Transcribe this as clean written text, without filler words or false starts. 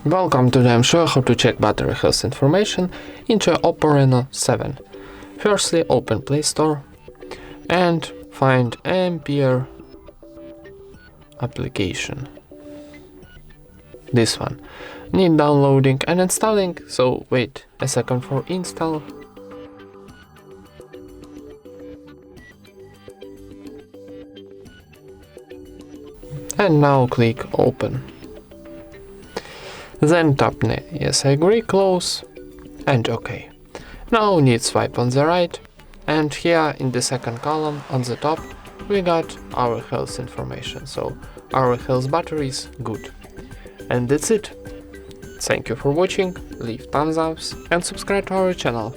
Welcome, today I'm showing how to check battery health information into OPPO Reno 7. Firstly, open Play Store and find Ampere application. This one. Need downloading and installing, so wait a second for install. And now click open. Then tap yes I agree, close and OK. Now need swipe on the right, and here in the second column on the top we got our health information, so our health battery is good. And that's it. Thank you for watching, leave thumbs up and subscribe to our channel.